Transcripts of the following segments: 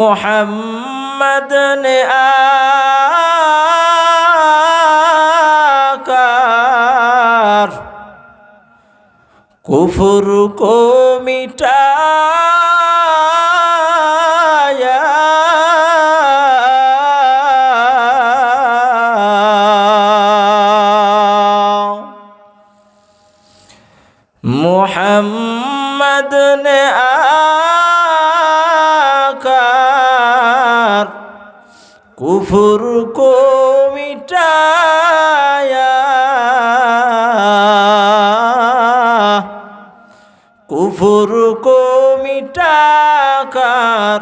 मोहम्मद ने आकर कुफर को मिटाया। मोहम्मद ने आकर कुफर को मिटाया। कुफर को मिटाकर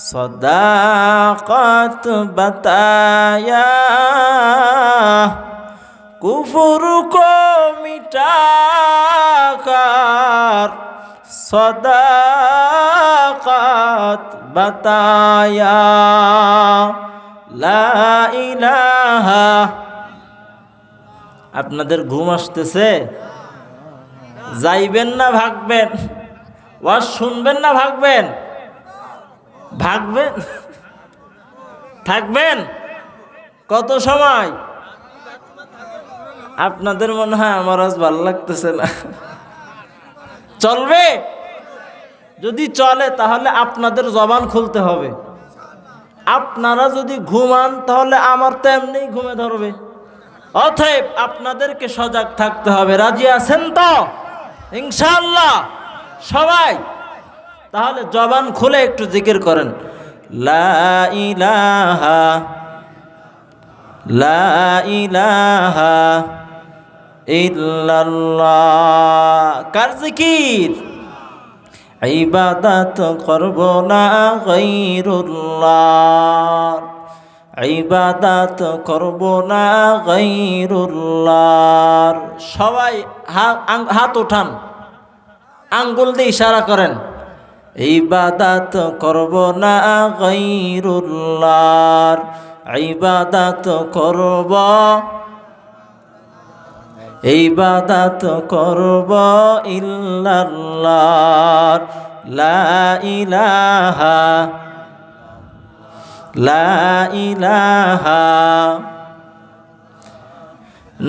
सदाकत बताया। कुफर को मिटाकर सदाकत बताया। লা ইলাহা। আপনাদের ঘুম আসতেছে? যাইবেন না ভাগবেন? ওয়াজ শুনবেন না ভাগবেন? ভাগবেন? থাকবেন কত সময়? আপনাদের মনে হয় আমার আজ ভালো লাগতেছে না। চলবে? যদি চলে তাহলে আপনাদের জবান খুলতে হবে। আপনারা যদি ঘুমান তাহলে আমার তো এমনি ঘুমে ধরবে। অতএব আপনাদেরকে সজাগ থাকতে হবে। রাজি আছেন তো ইনশাআল্লাহ সবাই? তাহলে জবান খুলে একটু জিকির করেন, লা ইলাহা লা ইলাহা ইল্লাল্লাহ। কার জিকির? ইবাদত করব না গায়রুল্লাহ, ইবাদত করব না গায়রুল্লাহ। সবাই হাত উঠান, আঙ্গুল দিয়ে ইশারা করেন, ইবাদত করব না গায়রুল্লাহ, ইবাদত করব, ইবাদত করব ইল্লাল্লাহ। লা ইলাহা লা ইলাহা।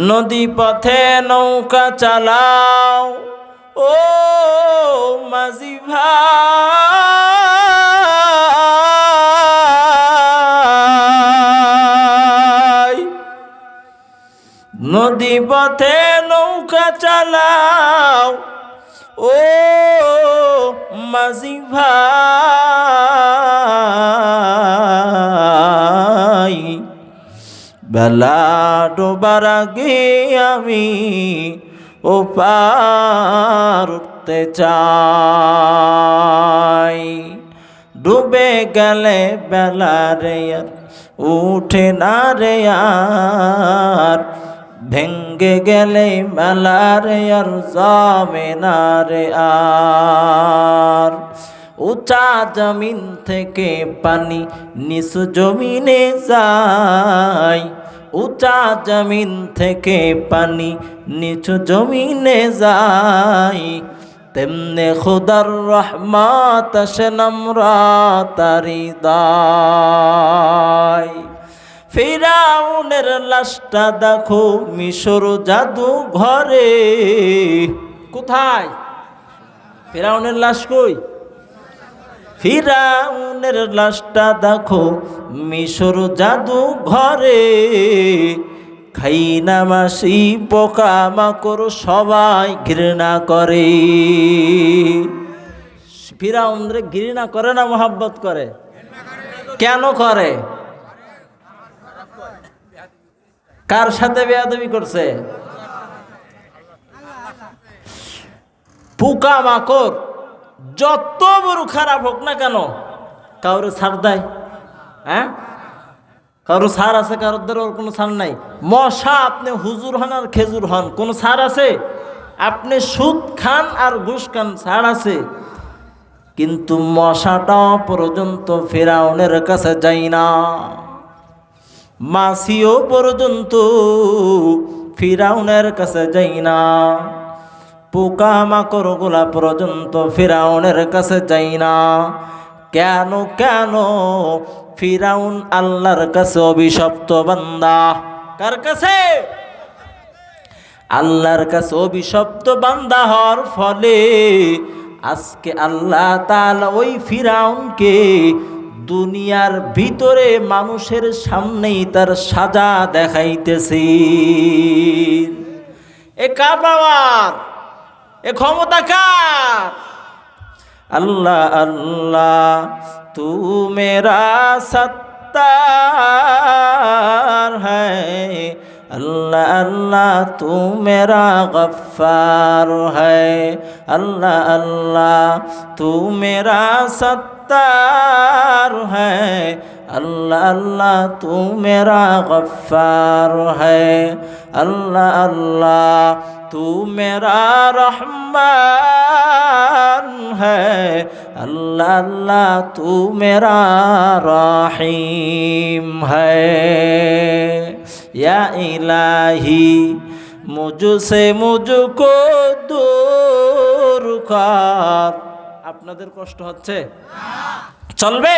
নদী পথে নৌকা চালাও ও মাঝি ভাই। নদী পথে নৌকা চালাও ও মাঝি ভাই। বেলা ডোবার আগে আমি ও পার উঠতে চাই। ডুবে গেলে বেলা রে আর উঠে না রে আর, ভেঙ্গে গেলে মেলা রে আর জমে না রে আর। উঁচা জমিন থেকে পানি নিচ জমিনে যায়, উঁচা জমিন থেকে পানি নিচু জমিনে যায়। তেমনে খুদার রহমত আসে নম্রা তারি দায়। ফিরাউনের লাশটা দেখো মিশর জাদু ঘরে। কোথায় ফিরাউনের লাশ? কই? ফিরাউনের লাশটা দেখো মিশর জাদু ঘরে। খাইনা মাসি পোকা মাকড় সবাই ঘৃণা করে। ফিরাউনরে ঘৃণা করে না মোহাব্বত করে? কেন করে? কার সাথে বেয়াদবি করছে? পোকা মাকড় যত বড় খারাপ হোক না কেন কারো ছাড় দেয়? হ্যাঁ, কারো ছাড় আছে? কারোর দ্বারা কোনো ছাড় নাই। মশা আপনি হুজুর হন আর খেজুর হন, কোনো ছাড় আছে? আপনি সুদ খান আর ঘুষ খান, ছাড় আছে? কিন্তু মশাটা পর্যন্ত ফিরাউনের কাছে যায় না, মাছিও পর্যন্ত ফিরাউনের কাছে যায় না, পোকা মাকড়গুলা পর্যন্ত ফিরাউনের কাছে যায় না। কেন কেন ফিরাউন আল্লাহর কাছে অভিশপ্ত বান্দা। কার কাছে? আল্লাহর কাছে অভিশপ্ত বান্দা হওয়ার ফলে আজকে আল্লাহ তাআলা ওই ফিরাউনকে দুনিয়ার ভিতরে মানুষের সামনেই তার সাজা দেখাইতেছে। এ কার পাওয়ার? এ ক্ষমতা কার? अल्लाह अल्लाह तू मेरा सत्तार है, अल्लाह अल्लाह तू मेरा गफ्फार है, अल्लाह अल्लाह तू मेरा सत्तार है, अल्लाह अल्लाह तू मेरा गफ्फार है, अल्लाह अल्लाह तू मेरा रहमान है, अल्लाह अल्लाह तू मेरा रहीम है। या इलाही मुझसे मुझको दूर कर। আপনাদের কষ্ট হচ্ছে? চলবে?